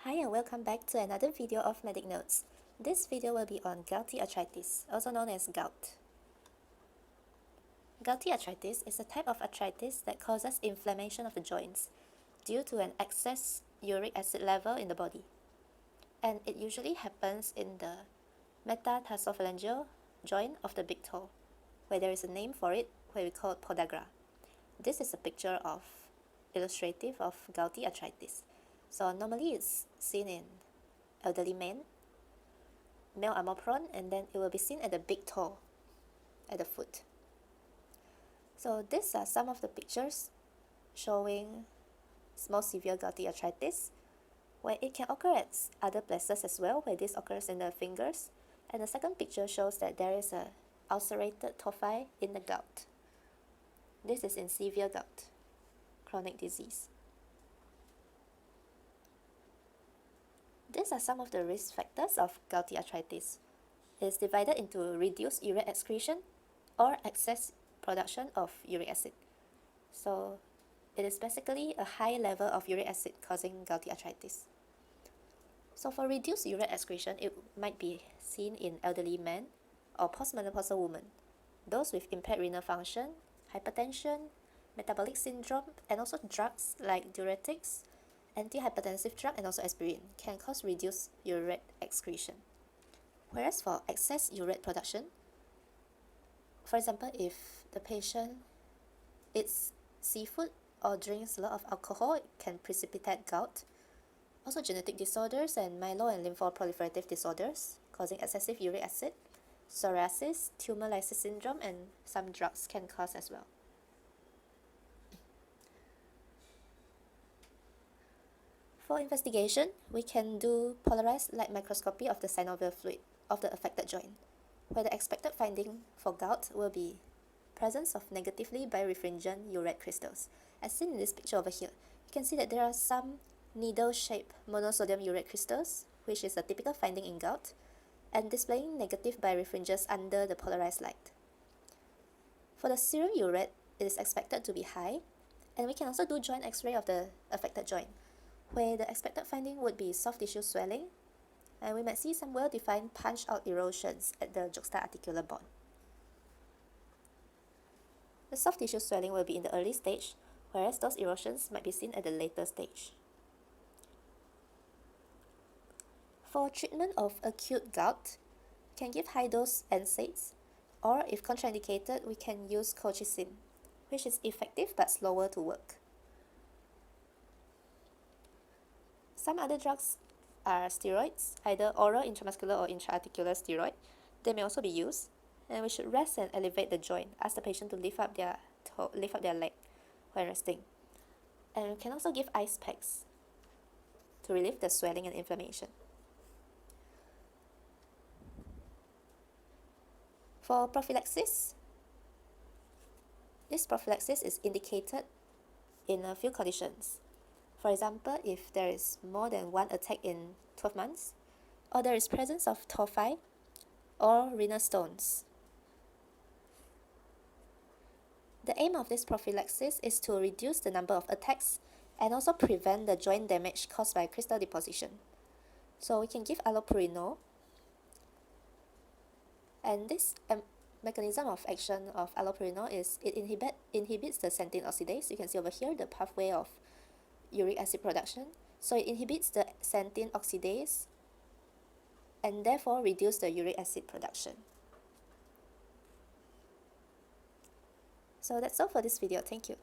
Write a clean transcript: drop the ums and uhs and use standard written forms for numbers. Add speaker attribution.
Speaker 1: Hi and welcome back to another video of Medic Notes. This video will be on gouty arthritis, also known as gout. Gouty arthritis is a type of arthritis that causes inflammation of the joints due to an excess uric acid level in the body. And it usually happens in the metatarsophalangeal joint of the big toe, where there is a name for it, where we call it podagra. This is a picture of illustrative of gouty arthritis. So normally it's seen in elderly men, male are more prone, and then it will be seen at the big toe, at the foot. So these are some of the pictures showing more severe gouty arthritis, where it can occur at other places as well, where this occurs in the fingers. And the second picture shows that there is a ulcerated tophi in the gout. This is in severe gout, chronic disease. These are some of the risk factors of gouty arthritis. It is divided into reduced uric excretion or excess production of uric acid. So it is basically a high level of uric acid causing gouty arthritis. So for reduced uric excretion, it might be seen in elderly men or postmenopausal women, those with impaired renal function, hypertension, metabolic syndrome, and also drugs like diuretics, antihypertensive drug, and also aspirin can cause reduced uric excretion. Whereas for excess uric production, for example, if the patient eats seafood or drinks a lot of alcohol, it can precipitate gout. Also genetic disorders and myelo and lymphoproliferative disorders causing excessive uric acid, psoriasis, tumor lysis syndrome, and some drugs can cause as well. For investigation, we can do polarized light microscopy of the synovial fluid of the affected joint, where the expected finding for gout will be presence of negatively birefringent uric crystals. As seen in this picture over here, you can see that there are some needle-shaped monosodium uric crystals, which is a typical finding in gout, and displaying negative birefringence under the polarized light. For the serum uric, it is expected to be high, and we can also do joint X-ray of the affected joint, where the expected finding would be soft tissue swelling, and we might see some well-defined punch-out erosions at the juxta-articular bond. The soft tissue swelling will be in the early stage, whereas those erosions might be seen at the later stage. For treatment of acute gout, we can give high-dose NSAIDs, or if contraindicated, we can use colchicine, which is effective but slower to work. Some other drugs are steroids, either oral, intramuscular, or intraarticular steroid. They may also be used, and we should rest and elevate the joint. Ask the patient to lift up their leg when resting. And we can also give ice packs to relieve the swelling and inflammation. For prophylaxis, this prophylaxis is indicated in a few conditions. For example, if there is more than one attack in 12 months, or there is presence of tophi or renal stones. The aim of this prophylaxis is to reduce the number of attacks and also prevent the joint damage caused by crystal deposition. So we can give allopurinol, and this mechanism of action of allopurinol is it inhibits the xanthine oxidase. You can see over here the pathway of uric acid production. So it inhibits the xanthine oxidase and therefore reduce the uric acid production. So that's all for this video. Thank you.